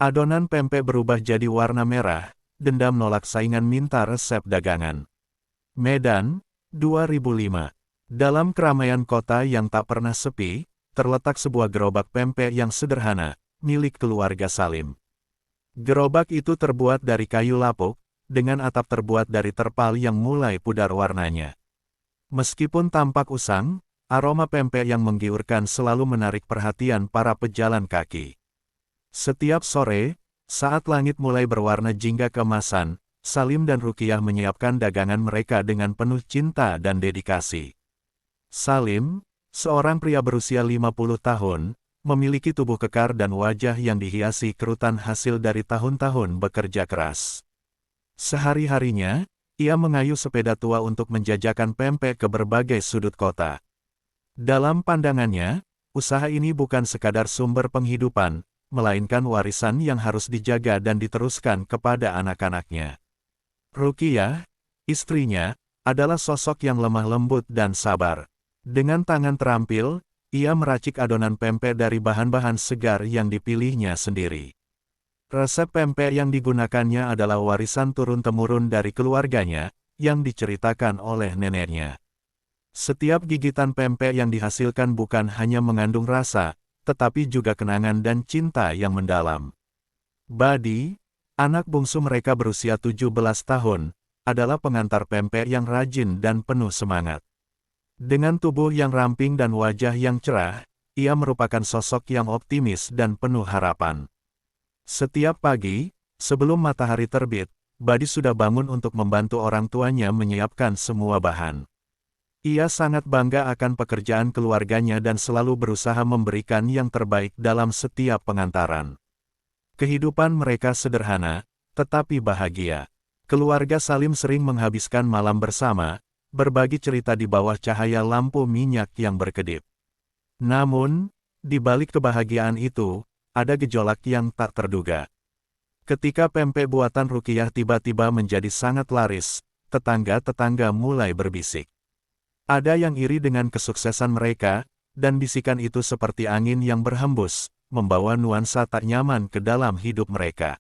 Adonan pempek berubah jadi warna merah, dendam nolak saingan minta resep dagangan. Medan, 2005. Dalam keramaian kota yang tak pernah sepi, terletak sebuah gerobak pempek yang sederhana, milik keluarga Salim. Gerobak itu terbuat dari kayu lapuk, dengan atap terbuat dari terpal yang mulai pudar warnanya. Meskipun tampak usang, aroma pempek yang menggiurkan selalu menarik perhatian para pejalan kaki. Setiap sore, saat langit mulai berwarna jingga keemasan, Salim dan Rukiah menyiapkan dagangan mereka dengan penuh cinta dan dedikasi. Salim, seorang pria berusia 50 tahun, memiliki tubuh kekar dan wajah yang dihiasi kerutan hasil dari tahun-tahun bekerja keras. Sehari-harinya, ia mengayuh sepeda tua untuk menjajakan pempek ke berbagai sudut kota. Dalam pandangannya, usaha ini bukan sekadar sumber penghidupan, melainkan warisan yang harus dijaga dan diteruskan kepada anak-anaknya. Rukiah, istrinya, adalah sosok yang lemah lembut dan sabar. Dengan tangan terampil, ia meracik adonan pempek dari bahan-bahan segar yang dipilihnya sendiri. Resep pempek yang digunakannya adalah warisan turun-temurun dari keluarganya, yang diceritakan oleh neneknya. Setiap gigitan pempek yang dihasilkan bukan hanya mengandung rasa, tetapi juga kenangan dan cinta yang mendalam. Badi, anak bungsu mereka berusia 17 tahun, adalah pengantar pempek yang rajin dan penuh semangat. Dengan tubuh yang ramping dan wajah yang cerah, ia merupakan sosok yang optimis dan penuh harapan. Setiap pagi, sebelum matahari terbit, Badi sudah bangun untuk membantu orang tuanya menyiapkan semua bahan. Ia sangat bangga akan pekerjaan keluarganya dan selalu berusaha memberikan yang terbaik dalam setiap pengantaran. Kehidupan mereka sederhana, tetapi bahagia. Keluarga Salim sering menghabiskan malam bersama, berbagi cerita di bawah cahaya lampu minyak yang berkedip. Namun, di balik kebahagiaan itu, ada gejolak yang tak terduga. Ketika pempek buatan Rukiah tiba-tiba menjadi sangat laris, tetangga-tetangga mulai berbisik. Ada yang iri dengan kesuksesan mereka, dan bisikan itu seperti angin yang berhembus, membawa nuansa tak nyaman ke dalam hidup mereka.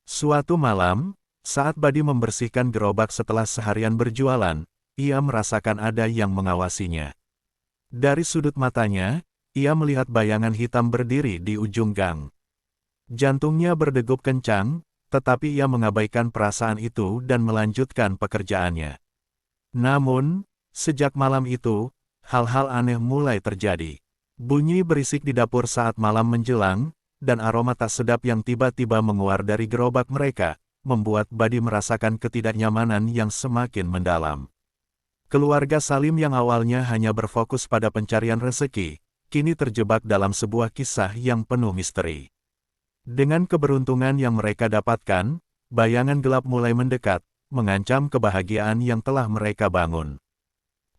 Suatu malam, saat Badi membersihkan gerobak setelah seharian berjualan, ia merasakan ada yang mengawasinya. Dari sudut matanya, ia melihat bayangan hitam berdiri di ujung gang. Jantungnya berdegup kencang, tetapi ia mengabaikan perasaan itu dan melanjutkan pekerjaannya. Namun, sejak malam itu, hal-hal aneh mulai terjadi. Bunyi berisik di dapur saat malam menjelang, dan aroma tak sedap yang tiba-tiba menguar dari gerobak mereka, membuat Badi merasakan ketidaknyamanan yang semakin mendalam. Keluarga Salim yang awalnya hanya berfokus pada pencarian rezeki, kini terjebak dalam sebuah kisah yang penuh misteri. Dengan keberuntungan yang mereka dapatkan, bayangan gelap mulai mendekat, mengancam kebahagiaan yang telah mereka bangun.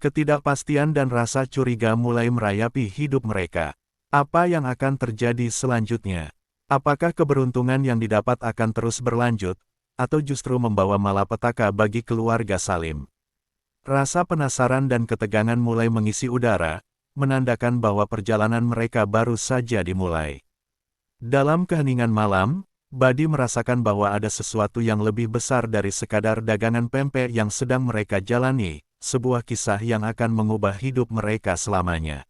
Ketidakpastian dan rasa curiga mulai merayapi hidup mereka. Apa yang akan terjadi selanjutnya? Apakah keberuntungan yang didapat akan terus berlanjut, atau justru membawa malapetaka bagi keluarga Salim? Rasa penasaran dan ketegangan mulai mengisi udara, menandakan bahwa perjalanan mereka baru saja dimulai. Dalam keheningan malam, Badi merasakan bahwa ada sesuatu yang lebih besar dari sekadar dagangan pempek yang sedang mereka jalani. Sebuah kisah yang akan mengubah hidup mereka selamanya.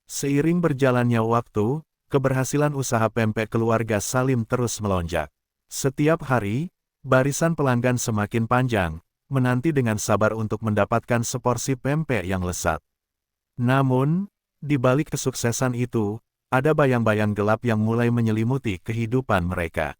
Seiring berjalannya waktu, keberhasilan usaha pempek keluarga Salim terus melonjak. Setiap hari, barisan pelanggan semakin panjang, menanti dengan sabar untuk mendapatkan seporsi pempek yang lezat. Namun, di balik kesuksesan itu, ada bayang-bayang gelap yang mulai menyelimuti kehidupan mereka.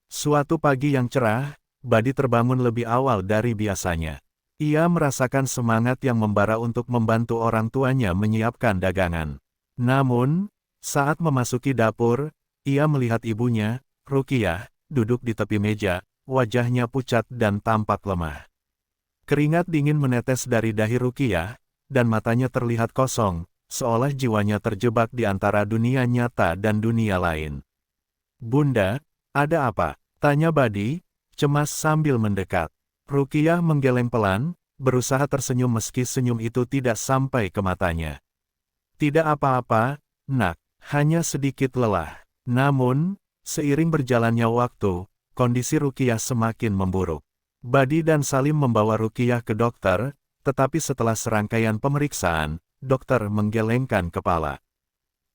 Suatu pagi yang cerah, Badi terbangun lebih awal dari biasanya. Ia merasakan semangat yang membara untuk membantu orang tuanya menyiapkan dagangan. Namun, saat memasuki dapur, ia melihat ibunya, Rukiah, duduk di tepi meja, wajahnya pucat dan tampak lemah. Keringat dingin menetes dari dahi Rukiah, dan matanya terlihat kosong, seolah jiwanya terjebak di antara dunia nyata dan dunia lain. "Bunda, ada apa?" tanya Badi, cemas sambil mendekat. Rukiah menggeleng pelan, berusaha tersenyum meski senyum itu tidak sampai ke matanya. "Tidak apa-apa, Nak, hanya sedikit lelah. Namun, Seiring berjalannya waktu, kondisi Ruqyah semakin memburuk. Badi dan Salim membawa Ruqyah ke dokter, tetapi setelah serangkaian pemeriksaan, dokter menggelengkan kepala.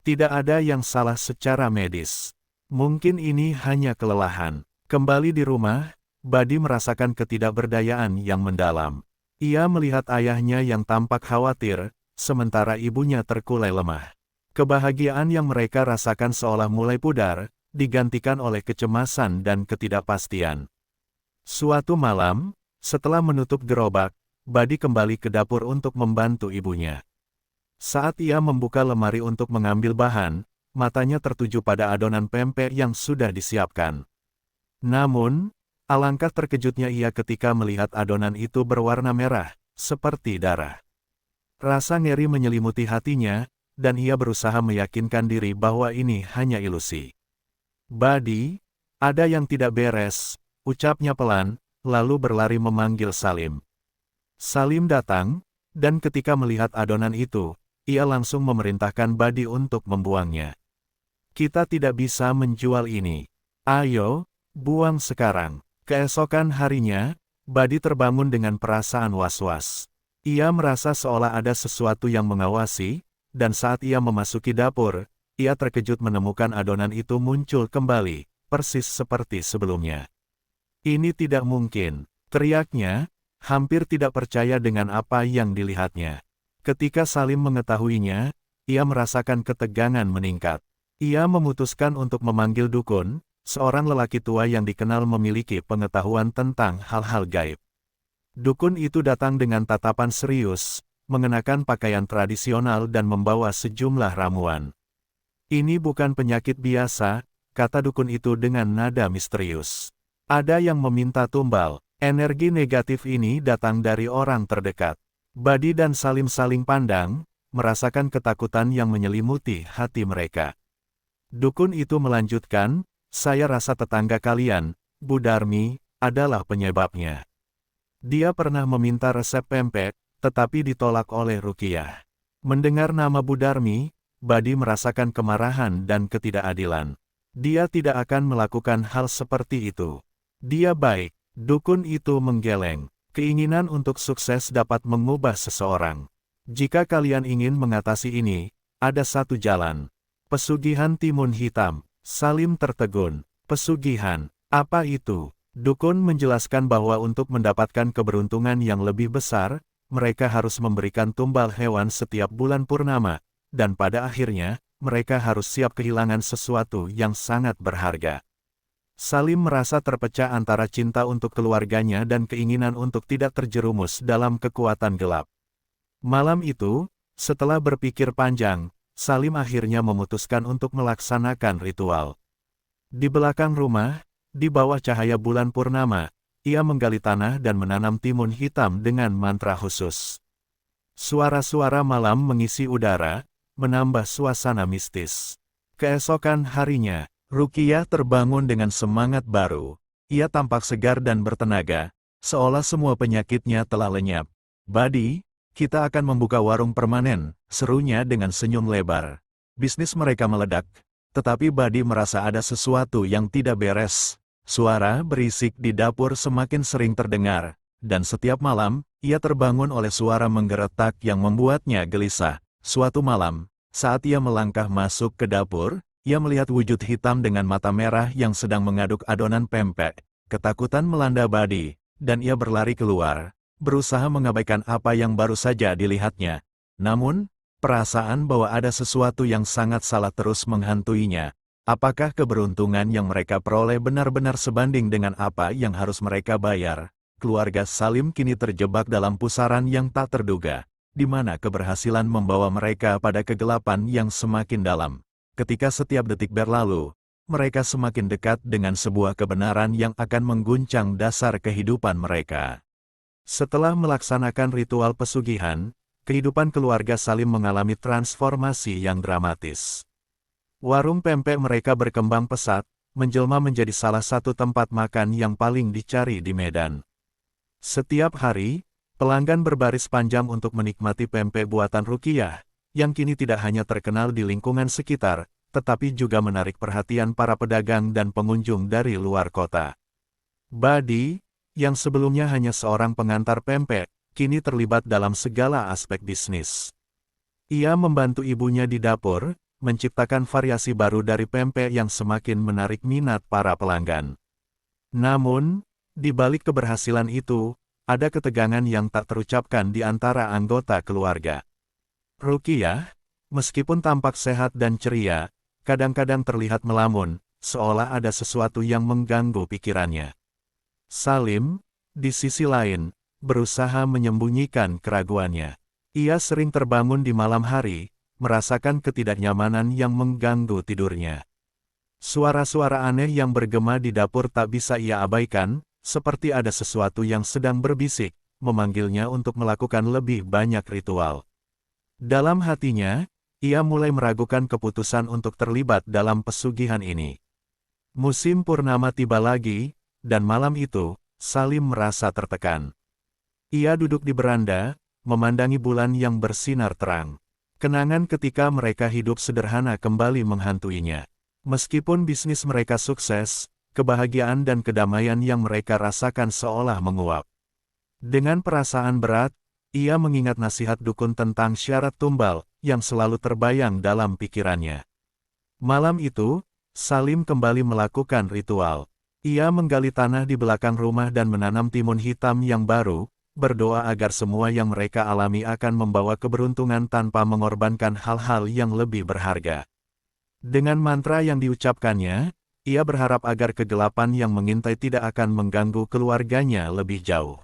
Tidak ada yang salah secara medis. Mungkin ini hanya kelelahan. Kembali di rumah, Badi merasakan ketidakberdayaan yang mendalam. Ia melihat ayahnya yang tampak khawatir, sementara ibunya terkulai lemah. Kebahagiaan yang mereka rasakan seolah mulai pudar, digantikan oleh kecemasan dan ketidakpastian. Suatu malam, setelah menutup gerobak, Badi kembali ke dapur untuk membantu ibunya. Saat ia membuka lemari untuk mengambil bahan, matanya tertuju pada adonan pempek yang sudah disiapkan. Namun, alangkah terkejutnya ia ketika melihat adonan itu berwarna merah, seperti darah. Rasa ngeri menyelimuti hatinya, dan ia berusaha meyakinkan diri bahwa ini hanya ilusi. "Badi, ada yang tidak beres," ucapnya pelan, lalu berlari memanggil Salim. Salim datang, dan ketika melihat adonan itu, ia langsung memerintahkan Badi untuk membuangnya. "Kita tidak bisa menjual ini. Ayo, buang sekarang." Keesokan harinya, Badi terbangun dengan perasaan was-was. Ia merasa seolah ada sesuatu yang mengawasi, dan saat ia memasuki dapur, ia terkejut menemukan adonan itu muncul kembali, persis seperti sebelumnya. "Ini tidak mungkin," teriaknya, hampir tidak percaya dengan apa yang dilihatnya. Ketika Salim mengetahuinya, ia merasakan ketegangan meningkat. Ia memutuskan untuk memanggil dukun, seorang lelaki tua yang dikenal memiliki pengetahuan tentang hal-hal gaib. Dukun itu datang dengan tatapan serius, mengenakan pakaian tradisional dan membawa sejumlah ramuan. "Ini bukan penyakit biasa," kata dukun itu dengan nada misterius. "Ada yang meminta tumbal. Energi negatif ini datang dari orang terdekat." Badi dan Salim saling pandang, merasakan ketakutan yang menyelimuti hati mereka. Dukun itu melanjutkan, "Saya rasa tetangga kalian, Bu Darmi, adalah penyebabnya. Dia pernah meminta resep pempek, tetapi ditolak oleh Ruqyah." Mendengar nama Bu Darmi, Badi merasakan kemarahan dan ketidakadilan. Dia tidak akan melakukan hal seperti itu. Dia baik. Dukun itu menggeleng. Keinginan untuk sukses dapat mengubah seseorang. Jika kalian ingin mengatasi ini, ada satu jalan. Pesugihan timun hitam. Salim tertegun. Pesugihan. Apa itu? Dukun menjelaskan bahwa untuk mendapatkan keberuntungan yang lebih besar, mereka harus memberikan tumbal hewan setiap bulan purnama, dan pada akhirnya, mereka harus siap kehilangan sesuatu yang sangat berharga. Salim merasa terpecah antara cinta untuk keluarganya dan keinginan untuk tidak terjerumus dalam kekuatan gelap. Malam itu, setelah berpikir panjang, Salim akhirnya memutuskan untuk melaksanakan ritual. Di belakang rumah, di bawah cahaya bulan purnama, ia menggali tanah dan menanam timun hitam dengan mantra khusus. Suara-suara malam mengisi udara, menambah suasana mistis. Keesokan harinya, Ruqyah terbangun dengan semangat baru. Ia tampak segar dan bertenaga, seolah semua penyakitnya telah lenyap. "Badi, kita akan membuka warung permanen," serunya dengan senyum lebar. Bisnis mereka meledak, tetapi Badi merasa ada sesuatu yang tidak beres. Suara berisik di dapur semakin sering terdengar, dan setiap malam, ia terbangun oleh suara menggeretak yang membuatnya gelisah. Suatu malam, saat ia melangkah masuk ke dapur, ia melihat wujud hitam dengan mata merah yang sedang mengaduk adonan pempek. Ketakutan melanda Badi, dan ia berlari keluar, berusaha mengabaikan apa yang baru saja dilihatnya. Namun, perasaan bahwa ada sesuatu yang sangat salah terus menghantuinya. Apakah keberuntungan yang mereka peroleh benar-benar sebanding dengan apa yang harus mereka bayar? Keluarga Salim kini terjebak dalam pusaran yang tak terduga, di mana keberhasilan membawa mereka pada kegelapan yang semakin dalam. Ketika setiap detik berlalu, mereka semakin dekat dengan sebuah kebenaran yang akan mengguncang dasar kehidupan mereka. Setelah melaksanakan ritual pesugihan, kehidupan keluarga Salim mengalami transformasi yang dramatis. Warung pempek mereka berkembang pesat, menjelma menjadi salah satu tempat makan yang paling dicari di Medan. Setiap hari, pelanggan berbaris panjang untuk menikmati pempek buatan Ruqyah, yang kini tidak hanya terkenal di lingkungan sekitar, tetapi juga menarik perhatian para pedagang dan pengunjung dari luar kota. Buddy, yang sebelumnya hanya seorang pengantar pempek, kini terlibat dalam segala aspek bisnis. Ia membantu ibunya di dapur, menciptakan variasi baru dari pempek yang semakin menarik minat para pelanggan. Namun, di balik keberhasilan itu, ada ketegangan yang tak terucapkan di antara anggota keluarga. Ruqyah, meskipun tampak sehat dan ceria, kadang-kadang terlihat melamun, seolah ada sesuatu yang mengganggu pikirannya. Salim, di sisi lain, berusaha menyembunyikan keraguannya. Ia sering terbangun di malam hari, merasakan ketidaknyamanan yang mengganggu tidurnya. Suara-suara aneh yang bergema di dapur tak bisa ia abaikan, seperti ada sesuatu yang sedang berbisik, memanggilnya untuk melakukan lebih banyak ritual. Dalam hatinya, ia mulai meragukan keputusan untuk terlibat dalam pesugihan ini. Musim purnama tiba lagi, dan malam itu, Salim merasa tertekan. Ia duduk di beranda, memandangi bulan yang bersinar terang. Kenangan ketika mereka hidup sederhana kembali menghantuinya. Meskipun bisnis mereka sukses, kebahagiaan dan kedamaian yang mereka rasakan seolah menguap. Dengan perasaan berat, ia mengingat nasihat dukun tentang syarat tumbal, yang selalu terbayang dalam pikirannya. Malam itu, Salim kembali melakukan ritual. Ia menggali tanah di belakang rumah dan menanam timun hitam yang baru, berdoa agar semua yang mereka alami akan membawa keberuntungan tanpa mengorbankan hal-hal yang lebih berharga. Dengan mantra yang diucapkannya, ia berharap agar kegelapan yang mengintai tidak akan mengganggu keluarganya lebih jauh.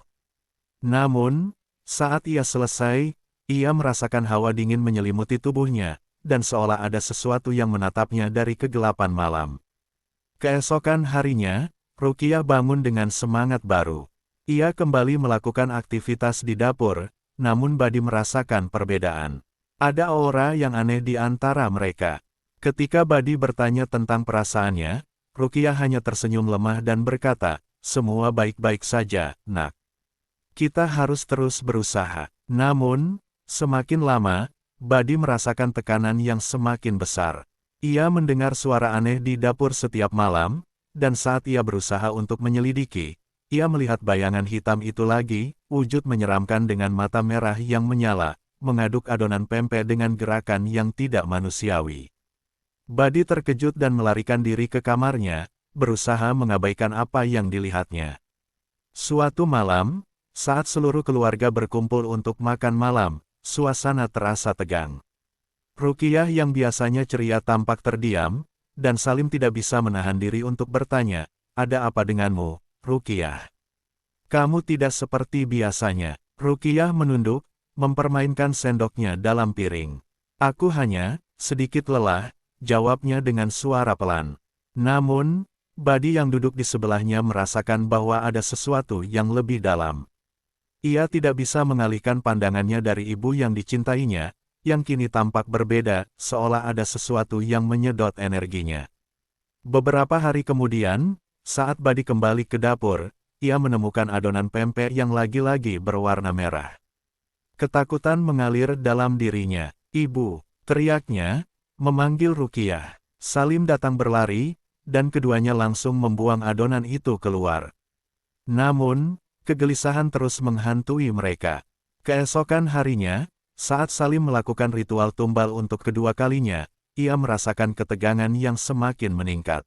Namun, saat ia selesai, ia merasakan hawa dingin menyelimuti tubuhnya, dan seolah ada sesuatu yang menatapnya dari kegelapan malam. Keesokan harinya, Ruqyah bangun dengan semangat baru. Ia kembali melakukan aktivitas di dapur, namun Buddy merasakan perbedaan. Ada aura yang aneh di antara mereka. Ketika Buddy bertanya tentang perasaannya, Ruqyah hanya tersenyum lemah dan berkata, "Semua baik-baik saja, Nak. Kita harus terus berusaha." Namun, semakin lama, Buddy merasakan tekanan yang semakin besar. Ia mendengar suara aneh di dapur setiap malam, dan saat ia berusaha untuk menyelidiki, ia melihat bayangan hitam itu lagi, wujud menyeramkan dengan mata merah yang menyala, mengaduk adonan pempek dengan gerakan yang tidak manusiawi. Buddy terkejut dan melarikan diri ke kamarnya, berusaha mengabaikan apa yang dilihatnya. Suatu malam, saat seluruh keluarga berkumpul untuk makan malam, suasana terasa tegang. Ruqyah yang biasanya ceria tampak terdiam, dan Salim tidak bisa menahan diri untuk bertanya, "Ada apa denganmu, Ruqyah? Kamu tidak seperti biasanya." Ruqyah menunduk, mempermainkan sendoknya dalam piring. "Aku hanya sedikit lelah," jawabnya dengan suara pelan. Namun, Buddy yang duduk di sebelahnya merasakan bahwa ada sesuatu yang lebih dalam. Ia tidak bisa mengalihkan pandangannya dari ibu yang dicintainya, yang kini tampak berbeda, seolah ada sesuatu yang menyedot energinya. Beberapa hari kemudian, saat Buddy kembali ke dapur, ia menemukan adonan pempek yang lagi-lagi berwarna merah. Ketakutan mengalir dalam dirinya. "Ibu!" teriaknya, memanggil Ruqyah. Salim datang berlari, dan keduanya langsung membuang adonan itu keluar. Namun, kegelisahan terus menghantui mereka. Keesokan harinya, saat Salim melakukan ritual tumbal untuk kedua kalinya, ia merasakan ketegangan yang semakin meningkat.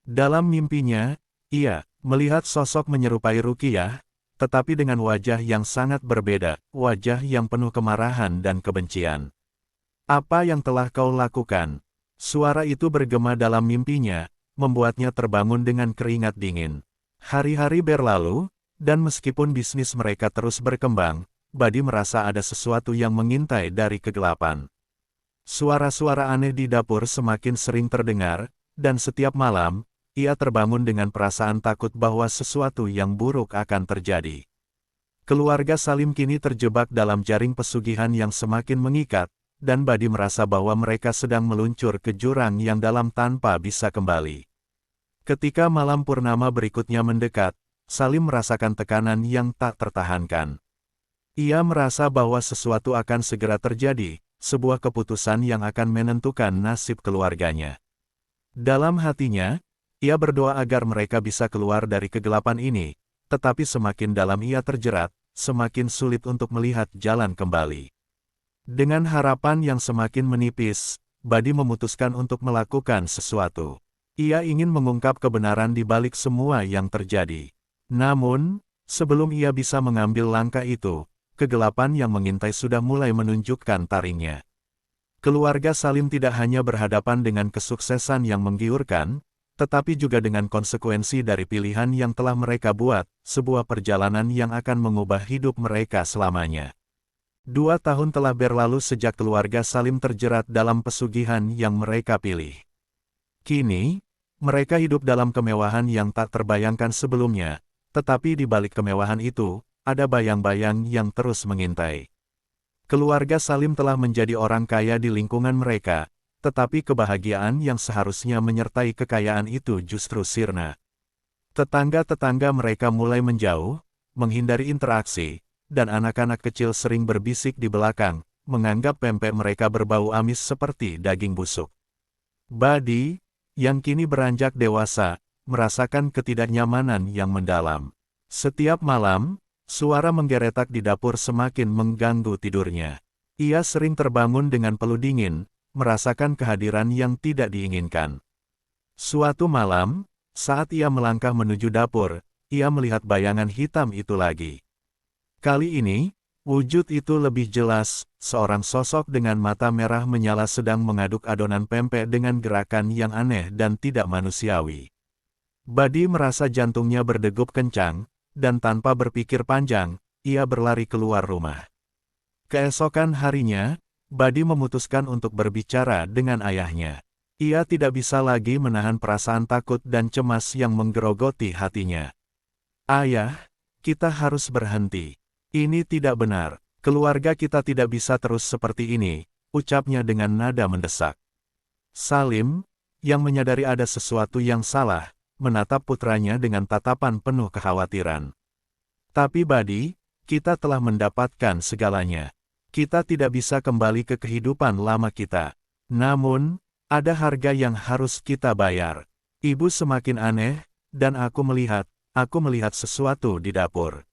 Dalam mimpinya, ia melihat sosok menyerupai Ruqyah, tetapi dengan wajah yang sangat berbeda, wajah yang penuh kemarahan dan kebencian. "Apa yang telah kau lakukan?" Suara itu bergema dalam mimpinya, membuatnya terbangun dengan keringat dingin. Hari-hari berlalu, dan meskipun bisnis mereka terus berkembang, Buddy merasa ada sesuatu yang mengintai dari kegelapan. Suara-suara aneh di dapur semakin sering terdengar, dan setiap malam, ia terbangun dengan perasaan takut bahwa sesuatu yang buruk akan terjadi. Keluarga Salim kini terjebak dalam jaring pesugihan yang semakin mengikat, dan Buddy merasa bahwa mereka sedang meluncur ke jurang yang dalam tanpa bisa kembali. Ketika malam purnama berikutnya mendekat, Salim merasakan tekanan yang tak tertahankan. Ia merasa bahwa sesuatu akan segera terjadi, sebuah keputusan yang akan menentukan nasib keluarganya. Dalam hatinya, ia berdoa agar mereka bisa keluar dari kegelapan ini, tetapi semakin dalam ia terjerat, semakin sulit untuk melihat jalan kembali. Dengan harapan yang semakin menipis, Buddy memutuskan untuk melakukan sesuatu. Ia ingin mengungkap kebenaran di balik semua yang terjadi. Namun, sebelum ia bisa mengambil langkah itu, kegelapan yang mengintai sudah mulai menunjukkan taringnya. Keluarga Salim tidak hanya berhadapan dengan kesuksesan yang menggiurkan, tetapi juga dengan konsekuensi dari pilihan yang telah mereka buat, sebuah perjalanan yang akan mengubah hidup mereka selamanya. 2 tahun telah berlalu sejak keluarga Salim terjerat dalam pesugihan yang mereka pilih. Kini, mereka hidup dalam kemewahan yang tak terbayangkan sebelumnya, tetapi di balik kemewahan itu, ada bayang-bayang yang terus mengintai. Keluarga Salim telah menjadi orang kaya di lingkungan mereka, tetapi kebahagiaan yang seharusnya menyertai kekayaan itu justru sirna. Tetangga-tetangga mereka mulai menjauh, menghindari interaksi, dan anak-anak kecil sering berbisik di belakang, menganggap pempek mereka berbau amis seperti daging busuk. Buddy, yang kini beranjak dewasa, merasakan ketidaknyamanan yang mendalam. Setiap malam, suara menggeretak di dapur semakin mengganggu tidurnya. Ia sering terbangun dengan peluh dingin, merasakan kehadiran yang tidak diinginkan. Suatu malam, saat ia melangkah menuju dapur, ia melihat bayangan hitam itu lagi. Kali ini, wujud itu lebih jelas, seorang sosok dengan mata merah menyala sedang mengaduk adonan pempek dengan gerakan yang aneh dan tidak manusiawi. Buddy merasa jantungnya berdegup kencang, dan tanpa berpikir panjang, ia berlari keluar rumah. Keesokan harinya, Buddy memutuskan untuk berbicara dengan ayahnya. Ia tidak bisa lagi menahan perasaan takut dan cemas yang menggerogoti hatinya. "Ayah, kita harus berhenti. Ini tidak benar. Keluarga kita tidak bisa terus seperti ini," ucapnya dengan nada mendesak. Salim, yang menyadari ada sesuatu yang salah, menatap putranya dengan tatapan penuh kekhawatiran. "Tapi Buddy, kita telah mendapatkan segalanya. Kita tidak bisa kembali ke kehidupan lama kita. Namun, ada harga yang harus kita bayar." Ibu semakin aneh, dan aku melihat sesuatu di dapur.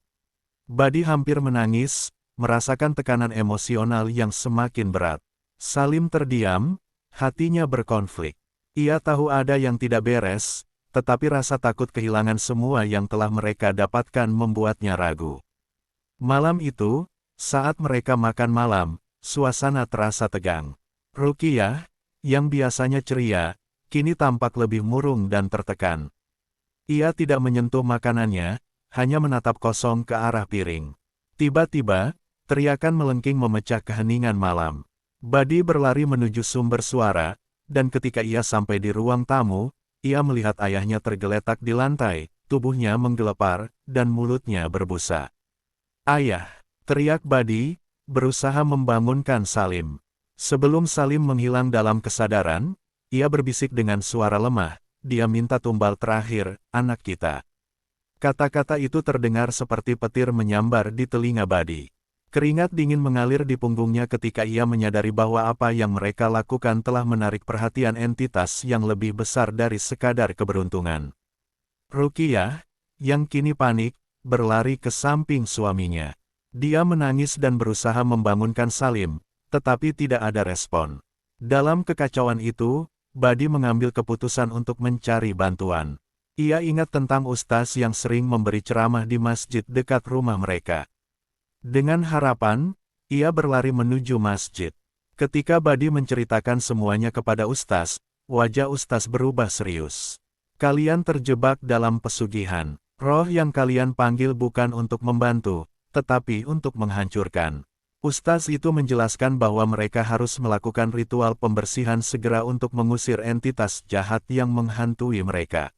Buddy hampir menangis, merasakan tekanan emosional yang semakin berat. Salim terdiam, hatinya berkonflik. Ia tahu ada yang tidak beres, tetapi rasa takut kehilangan semua yang telah mereka dapatkan membuatnya ragu. Malam itu, saat mereka makan malam, suasana terasa tegang. Ruqyah, yang biasanya ceria, kini tampak lebih murung dan tertekan. Ia tidak menyentuh makanannya, hanya menatap kosong ke arah piring. Tiba-tiba, teriakan melengking memecah keheningan malam. Buddy berlari menuju sumber suara, dan ketika ia sampai di ruang tamu, ia melihat ayahnya tergeletak di lantai, tubuhnya menggelepar, dan mulutnya berbusa. "Ayah!" teriak Buddy, berusaha membangunkan Salim. Sebelum Salim menghilang dalam kesadaran, ia berbisik dengan suara lemah, "Dia minta tumbal terakhir, anak kita." Kata-kata itu terdengar seperti petir menyambar di telinga Buddy. Keringat dingin mengalir di punggungnya ketika ia menyadari bahwa apa yang mereka lakukan telah menarik perhatian entitas yang lebih besar dari sekadar keberuntungan. Ruqyah, yang kini panik, berlari ke samping suaminya. Dia menangis dan berusaha membangunkan Salim, tetapi tidak ada respon. Dalam kekacauan itu, Buddy mengambil keputusan untuk mencari bantuan. Ia ingat tentang ustaz yang sering memberi ceramah di masjid dekat rumah mereka. Dengan harapan, ia berlari menuju masjid. Ketika Buddy menceritakan semuanya kepada ustaz, wajah ustaz berubah serius. "Kalian terjebak dalam pesugihan. Roh yang kalian panggil bukan untuk membantu, tetapi untuk menghancurkan." Ustaz itu menjelaskan bahwa mereka harus melakukan ritual pembersihan segera untuk mengusir entitas jahat yang menghantui mereka.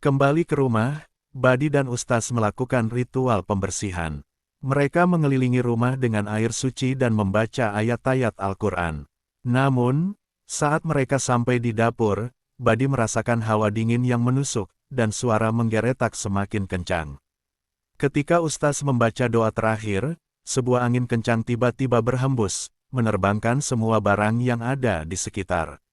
Kembali ke rumah, Buddy dan ustaz melakukan ritual pembersihan. Mereka mengelilingi rumah dengan air suci dan membaca ayat-ayat Al-Quran. Namun, saat mereka sampai di dapur, Buddy merasakan hawa dingin yang menusuk, dan suara menggeretak semakin kencang. Ketika ustaz membaca doa terakhir, sebuah angin kencang tiba-tiba berhembus, menerbangkan semua barang yang ada di sekitar.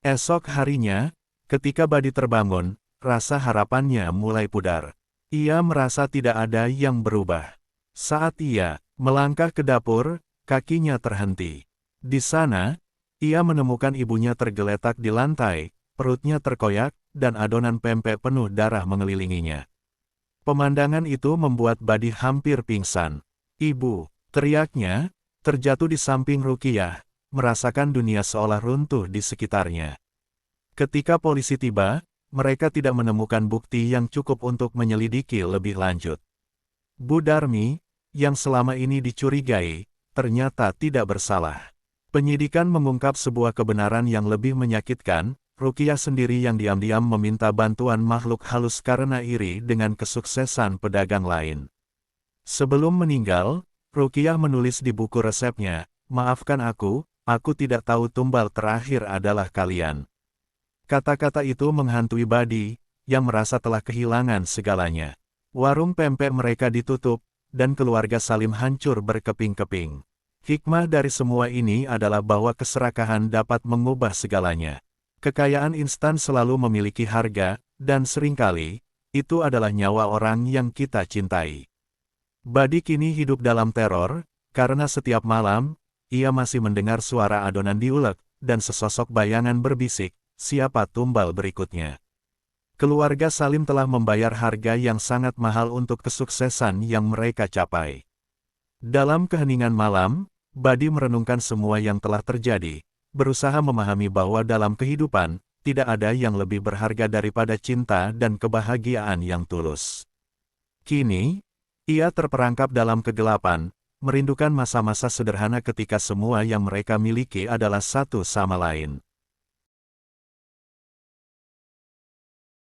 Esok harinya, ketika Badi terbangun, rasa harapannya mulai pudar. Ia merasa tidak ada yang berubah. Saat ia melangkah ke dapur, kakinya terhenti. Di sana, ia menemukan ibunya tergeletak di lantai, perutnya terkoyak, dan adonan pempek penuh darah mengelilinginya. Pemandangan itu membuat Badi hampir pingsan. "Ibu!" teriaknya, terjatuh di samping Ruqyah, merasakan dunia seolah runtuh di sekitarnya. Ketika polisi tiba, mereka tidak menemukan bukti yang cukup untuk menyelidiki lebih lanjut. Bu Darmi, yang selama ini dicurigai, ternyata tidak bersalah. Penyidikan mengungkap sebuah kebenaran yang lebih menyakitkan. Ruqyah sendiri yang diam-diam meminta bantuan makhluk halus karena iri dengan kesuksesan pedagang lain. Sebelum meninggal, Ruqyah menulis di buku resepnya, "Maafkan aku tidak tahu tumbal terakhir adalah kalian." Kata-kata itu menghantui Badi, yang merasa telah kehilangan segalanya. Warung pempek mereka ditutup, dan keluarga Salim hancur berkeping-keping. Hikmah dari semua ini adalah bahwa keserakahan dapat mengubah segalanya. Kekayaan instan selalu memiliki harga, dan seringkali, itu adalah nyawa orang yang kita cintai. Badi kini hidup dalam teror, karena setiap malam, ia masih mendengar suara adonan diulek, dan sesosok bayangan berbisik, siapa tumbal berikutnya. Keluarga Salim telah membayar harga yang sangat mahal untuk kesuksesan yang mereka capai. Dalam keheningan malam, Badi merenungkan semua yang telah terjadi, berusaha memahami bahwa dalam kehidupan, tidak ada yang lebih berharga daripada cinta dan kebahagiaan yang tulus. Kini, ia terperangkap dalam kegelapan, merindukan masa-masa sederhana ketika semua yang mereka miliki adalah satu sama lain.